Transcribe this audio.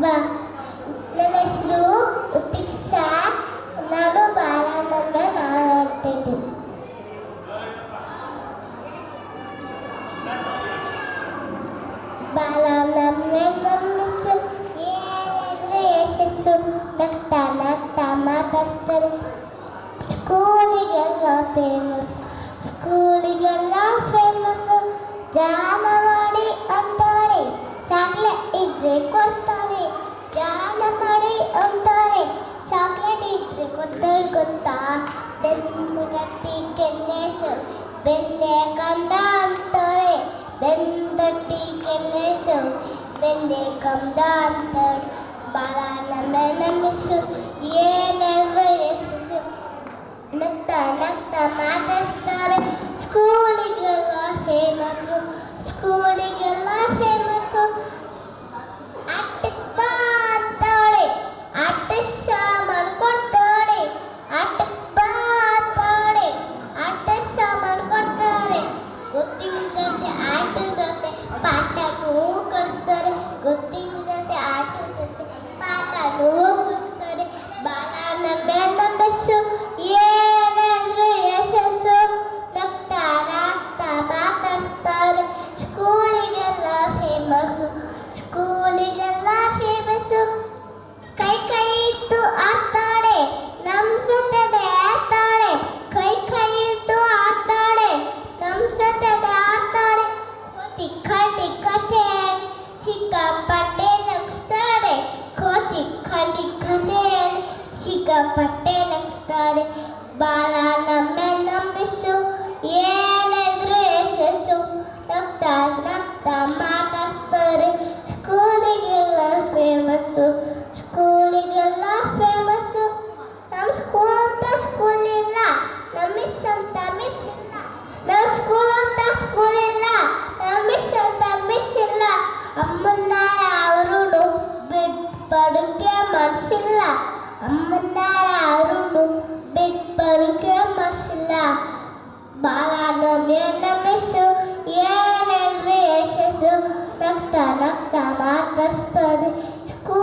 ಬಾ ನನ್ನ ಹೆಸರು ಉತಿಕ್ಸಾ. ನಾನು ಬಾಲನನ್ನ ಹೇಳ್ತಿದ್ದೀನಿ. ಬಾಲನನ್ನೇ ಗಮನಿಸು, ಏನಿದ್ರೆ ಯಶಸ್ಸು. ನಗ್ತಾ ನಗ್ತಾ ಮಾತಾಡ್ತಾರೆ, ಸ್ಕೂಲಿಗೆಲ್ಲ ಫೇಮಸ್, ಸ್ಕೂಲಿಗೆಲ್ಲ ಫೇಮಸ್ಸು. ಜಾನ ಮಾಡಿ ಅಂತಾರೆ, ಚಾಕ್ಲೇಟ್ ಇದ್ರೆ ಕೊಡ್ತಾರೆ. ಜಾನ ಮಾಡಿ ಅಂತಾರೆ, ಚಾಕ್ಲೇಟ್ ಇದ್ರೆ ಕೊಡ್ತಾರೆ. ಗೊತ್ತಾ? ಬೆನ್ನು ತಟ್ಟಿ ಕೆನ್ನೆಸು, ಬೆನ್ನೆ ಕಂದ ಅಂತಾರೆ. ಬೆನ್ನು ತಟ್ಟಿ ಕೆನ್ನೆಸು, ಬೆನ್ನೆ ಕಂದ ಅಂತಾರೆ. ಬಾಲನನ್ನ ನಂಬಿಸು, ಏನೆಲ್ಲ ಯಶಸ್ಸು. ನಗ್ತಾ ನಗ್ತಾ ಮಾತಾಡ್ತಾರೆ, ಸ್ಕೂಲಿಗೆಲ್ಲ ಫೇಮಸ್ಸು, ಸ್ಕೂಲಿಗೆಲ್ಲ ಫೇಮಸ್ಸು. ಆಟಕ್ಕೆ ಬಾ ಅಂತಾಳೆ, ಆಟ ಸಾಮಾನು ಕೊಡ್ತಾಳೆ. ಆಟಕ್ಕೆ ಬಾ ಅಂತಾಳೆ, ಆಟ ಸಾಮಾನು ಕೊಡ್ತಾರೆ. ಗೊತ್ತಿನ ಜೊತೆ ಆಟ ಜೊತೆ ಪಾಠನೂ ಕಲಿಸ್ತಾರೆ. ಗೊತ್ತಿನ ಜೊತೆ ಆಟ ಜೊತೆ ಪಾಠನೂ ಕಲಿಸ್ತಾರೆ. ಬಾಲನನ್ನ ನಂಬಿಸು, ಏನಾದ್ರೂ ಯಶಸ್ಸು. ನಗ್ತಾ ನಗ್ತಾ ಮಾತಾಡ್ತಾರೆ, ಸ್ಕೂಲಿಗೆಲ್ಲ ಫೇಮಸ್ಸು, ಸ್ಕೂಲಿಗೆಲ್ಲ ಫೇಮಸ್ಸು. ಕೈ ಕೈ ಇಟ್ಟು ಆಡ್ತಾಳೆ, ನಮ್ಮ ಜೊತೆ ಆಡ್ತಾಳೆ. ಕೈ ಕೈ ಇಟ್ಟು ಆಡ್ತಾಳೆ, ನಮ್ಮ ಜೊತೆ ಆಡ್ತಾಳೆ. ಕೋತಿ ಕಳ್ಳಿ ಕಥೆಯಲ್ಲಿ ಸಿಕ್ಕಾಪಟ್ಟೆ ನಗಿಸ್ತಾರೆ. ಕೋತಿ ಕಳ್ಳಿ ಕಥೆಯಲ್ಲಿ ಸಿಕ್ಕಾಪಟ್ಟೆ ನಗಿಸ್ತಾರೆ. ಬಾಲನನ್ನ ನಂಬಿಸು, ಏನಾದ್ರೂ ಯಶಸ್ಸು. ನಗ್ತಾ ನಗ್ತಾ ಮಾತಾಡ್ತಾರೆ, ಸ್ಕೂಲಿಗೆಲ್ಲ ಫೇಮಸ್ಸು, ಸ್ಕೂಲಿಗೆಲ್ಲ ಫೇಮಸ್ಸು. ನಮ್ಮ ಸ್ಕೂಲ್ ಅಂತ ಸ್ಕೂಲ್ ಇಲ್ಲ, ನಮ್ಮ ಮಿಸ್ ಅಂತ ಮಿಸ್ ಇಲ್ಲ. ನಮ್ಮ ಸ್ಕೂಲ್ ಅಂತ ಸ್ಕೂಲ್ ಇಲ್ಲ, ನಮ್ಮ ಮಿಸ್ ಅಂತ ಮಿಸ್ ಇಲ್ಲ. ಅಮ್ಮನ್ನ ಯಾರೂ ಬಿಟ್ಬರೋಕೆ ಮನಸ್ಸಿಲ್ಲ, ಅಮ್ಮನ್ನ ಯಾರೂ ಬಿಟ್ಬರೋಕೆ ಮನಸ್ಸಿಲ್ಲ. ಬಾಲನನ್ನ ನಂಬಿಸು, ಏನೆಲ್ಲ ಯಶಸ್ಸು. ನಗ್ತಾ ನಗ್ತಾ ಮಾತಾಡ್ತಾರೆ, ಸ್ಕೂಲ್